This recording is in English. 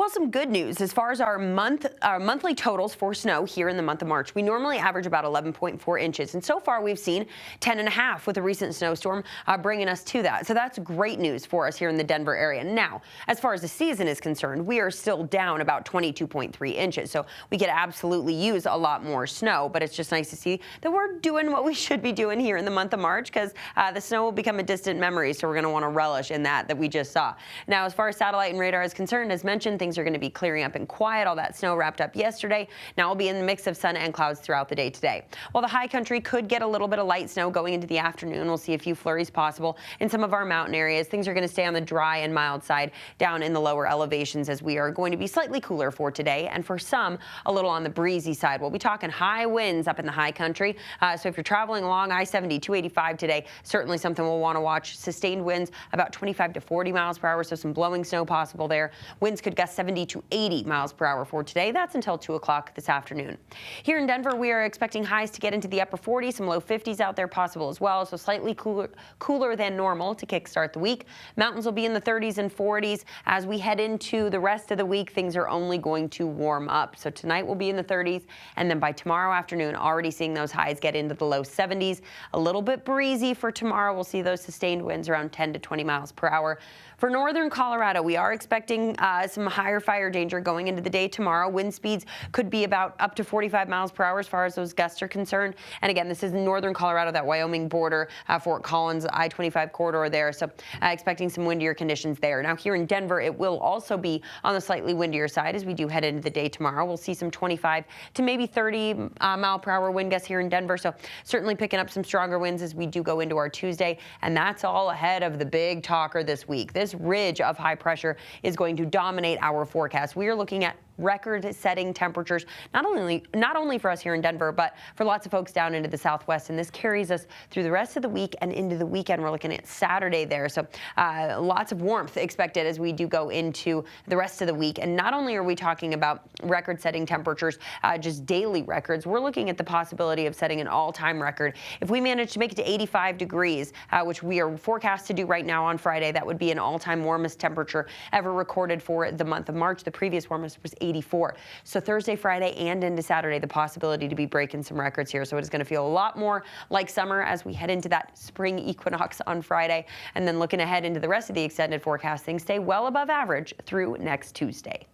Meanwhile, some good news as far as our monthly totals for snow here in the month of March. We normally average about 11.4 inches, and so far we've seen 10.5 with a recent snowstorm bringing us to that. So that's great news for us here in the Denver area. Now, as far as the season is concerned, we are still down about 22.3 inches, so we could absolutely use a lot more snow, but it's just nice to see that we're doing what we should be doing here in the month of March, because the snow will become a distant memory, so we're going to want to relish in that we just saw. Now, as far as satellite and radar is concerned, as mentioned, things are going to be clearing up and quiet. All that snow wrapped up yesterday. Now we'll be in the mix of sun and clouds throughout the day today. While the high country could get a little bit of light snow going into the afternoon, we'll see a few flurries possible in some of our mountain areas. Things are going to stay on the dry and mild side down in the lower elevations, as we are going to be slightly cooler for today, and for some a little on the breezy side. We'll be talking high winds up in the high country. So if you're traveling along I-70, 285 today, certainly something we'll want to watch. Sustained winds about 25 to 40 miles per hour, so some blowing snow possible there. Winds could gust 70 to 80 miles per hour for today. That's until 2 o'clock this afternoon. Here in Denver, we are expecting highs to get into the upper 40s, some low 50s out there possible as well, so slightly cooler than normal to kickstart the week. Mountains will be in the 30s and 40s. As we head into the rest of the week, things are only going to warm up. So tonight will be in the 30s, and then by tomorrow afternoon, already seeing those highs get into the low 70s. A little bit breezy for tomorrow. We'll see those sustained winds around 10 to 20 miles per hour. For northern Colorado, we are expecting some higher fire danger going into the day tomorrow. Wind speeds could be about up to 45 miles per hour as far as those gusts are concerned. And again, this is northern Colorado, that Wyoming border, Fort Collins, I-25 corridor there. So expecting some windier conditions there. Now here in Denver, it will also be on the slightly windier side as we do head into the day tomorrow. We'll see some 25 to maybe 30 mile per hour wind gusts here in Denver. So certainly picking up some stronger winds as we do go into our Tuesday. And that's all ahead of the big talker this week. This ridge of high pressure is going to dominate our forecast. We are looking at record-setting temperatures, not only for us here in Denver, but for lots of folks down into the Southwest. And this carries us through the rest of the week and into the weekend. We're looking at Saturday there. So lots of warmth expected as we do go into the rest of the week. And not only are we talking about record-setting temperatures, just daily records, we're looking at the possibility of setting an all-time record. If we manage to make it to 85 degrees, which we are forecast to do right now on Friday, that would be an all-time warmest temperature ever recorded for the month of March. The previous warmest was 84. So Thursday, Friday, and into Saturday, the possibility to be breaking some records here. So it is going to feel a lot more like summer as we head into that spring equinox on Friday. And then looking ahead into the rest of the extended forecast, things stay well above average through next Tuesday.